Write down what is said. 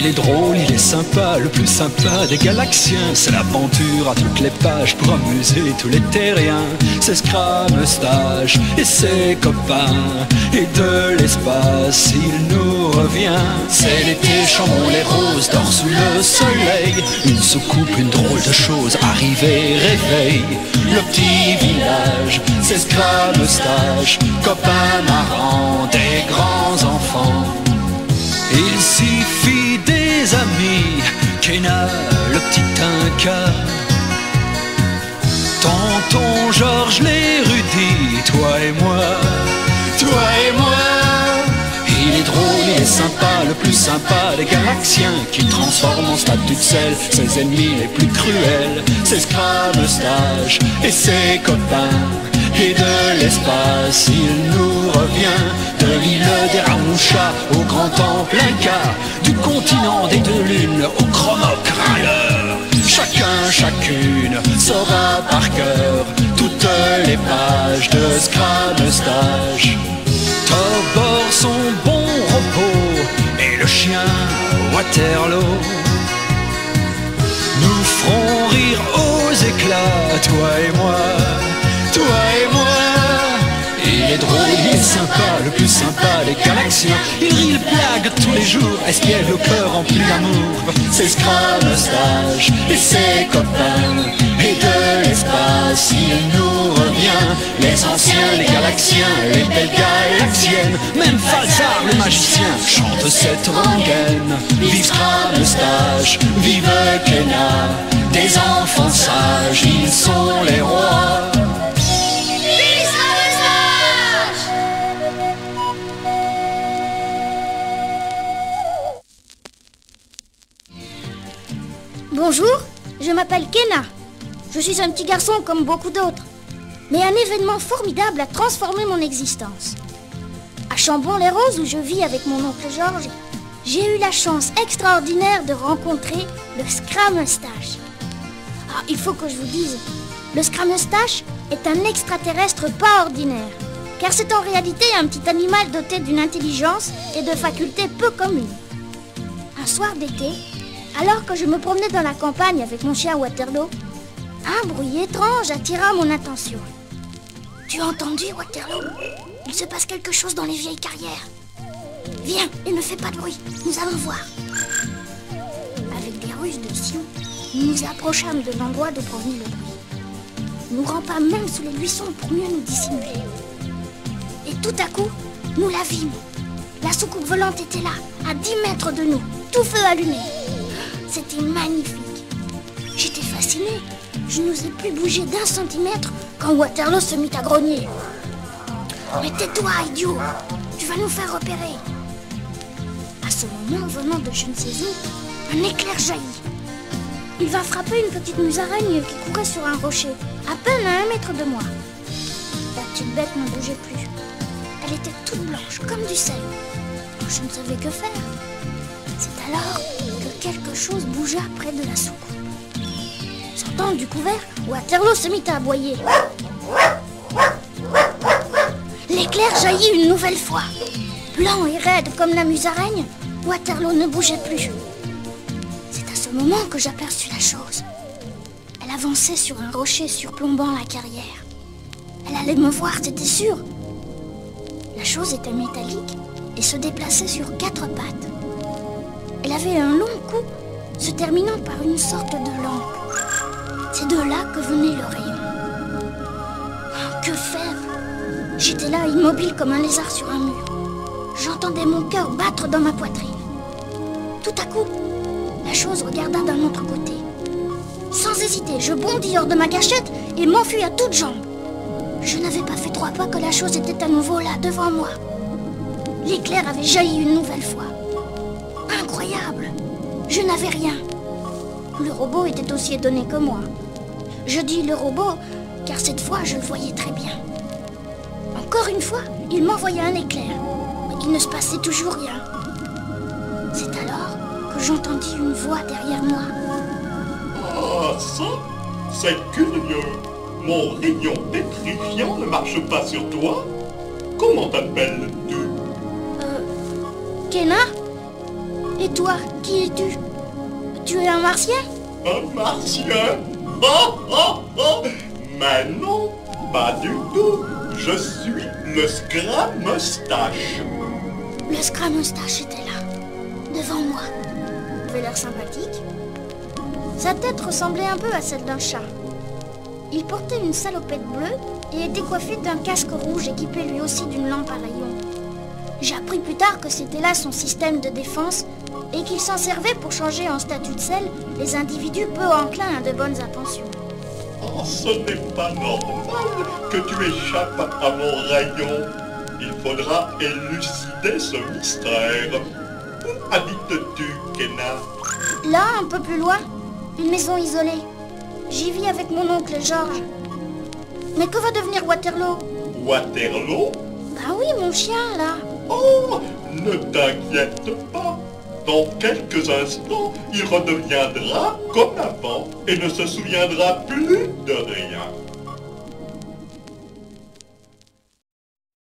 est drôle, il est sympa, le plus sympa des galaxiens. C'est l'aventure à toutes les pages pour amuser tous les terriens. C'est Scrameustache et ses copains, et de l'espace il nous revient. C'est l'été, chambon les roses, dort sous le soleil. Une soucoupe, une drôle de chose, arrivée, réveille. Le petit village, c'est Scrameustache, copain marrant des grands enfants. Il suffit des amis, Kenna, le petit Inca, tonton Georges l'érudit, toi et moi, toi et moi. Il est drôle, il est sympa, le plus sympa des galaxiens, qui transforme en statue de sel ses ennemis les plus cruels. C'est Scrameustache et ses copains, et de l'espace il nous revient. De l'île des Ramouchas au grand temple Inca, du continent des deux lunes au Chronoc Rider. Chacun, chacune saura par cœur toutes les pages de Scrameustache. Tobor son bon repos et le chien Waterloo nous ferons rire aux éclats, toi et moi, toi et moi. Il est drôle, il est sympa, le plus sympa des galaxiens. Il rit, il blague tous les jours, espiègle le cœur rempli d'amour. C'est Scrameustache et ses copains, et de l'espace il nous revient. Les anciens, les galaxiens, les belles galaxiennes, même Falzar le magicien chante cette rengaine. Vive Scrameustache, vive Kenna, des enfants sages, ils sont les rois. Bonjour, je m'appelle Kenna. Je suis un petit garçon comme beaucoup d'autres. Mais un événement formidable a transformé mon existence. À Chambon-les-Roses, où je vis avec mon oncle Georges, j'ai eu la chance extraordinaire de rencontrer le Scrameustache. Ah, il faut que je vous dise, le Scrameustache est un extraterrestre pas ordinaire, car c'est en réalité un petit animal doté d'une intelligence et de facultés peu communes. Un soir d'été, alors que je me promenais dans la campagne avec mon chien Waterloo, un bruit étrange attira mon attention. « Tu as entendu, Waterloo? Il se passe quelque chose dans les vieilles carrières. Viens et ne fais pas de bruit, nous allons voir. » Avec des ruses de Sion, nous nous approchâmes de l'endroit d'où provenait le bruit. Nous rampâmes même sous les buissons pour mieux nous dissimuler. Et tout à coup, nous la vîmes. La soucoupe volante était là, à 10 mètres de nous, tout feu allumé. C'était magnifique. J'étais fascinée. Je n'osais plus bouger d'1 centimètre quand Waterloo se mit à grogner. « Mais tais-toi, idiot! Tu vas nous faire repérer !» À ce moment, venant de je ne sais où, un éclair jaillit. Il va frapper une petite musaraigne qui courait sur un rocher, à peine à 1 mètre de moi. La petite bête ne bougeait plus. Elle était toute blanche, comme du sel. Je ne savais que faire. C'est alors que quelque chose bougea près de la soucoupe. Sortant du couvert, Waterloo se mit à aboyer. L'éclair jaillit une nouvelle fois. Blanc et raide comme la musaraigne, Waterloo ne bougeait plus. C'est à ce moment que j'aperçus la chose. Elle avançait sur un rocher surplombant la carrière. Elle allait me voir, c'était sûr. La chose était métallique et se déplaçait sur 4 pattes. Elle avait un long cou se terminant par une sorte de lampe. C'est de là que venait le rayon. Que faire? J'étais là, immobile comme un lézard sur un mur. J'entendais mon cœur battre dans ma poitrine. Tout à coup, la chose regarda d'un autre côté. Sans hésiter, je bondis hors de ma cachette et m'enfuis à toutes jambes. Je n'avais pas fait 3 pas que la chose était à nouveau là, devant moi. L'éclair avait jailli une nouvelle fois. Incroyable! Je n'avais rien. Le robot était aussi étonné que moi. Je dis le robot, car cette fois je le voyais très bien. Encore une fois, il m'envoya un éclair, mais il ne se passait toujours rien. C'est alors que j'entendis une voix derrière moi. Ah, ça, c'est curieux. Mon rayon pétrifiant ne marche pas sur toi. Comment t'appelles-tu? Kenna? Et toi, qui es-tu? Tu es un martien? Un martien? Oh, oh, oh. Mais non, pas du tout. Je suis le Scrameustache. Le Scrameustache était là, devant moi. Il avait l'air sympathique. Sa tête ressemblait un peu à celle d'un chat. Il portait une salopette bleue et était coiffé d'un casque rouge équipé lui aussi d'une lampe à rayons. J'ai appris plus tard que c'était là son système de défense et qu'il s'en servait pour changer en statut de sel les individus peu enclins à de bonnes intentions. Oh, ce n'est pas normal que tu échappes à mon rayon. Il faudra élucider ce mystère. Où habites-tu, Kenna? Là, un peu plus loin, une maison isolée. J'y vis avec mon oncle Georges. Mais que va devenir Waterloo? Waterloo? Ben oui, mon chien, là. Oh, ne t'inquiète pas. Dans quelques instants, il redeviendra comme avant et ne se souviendra plus de rien.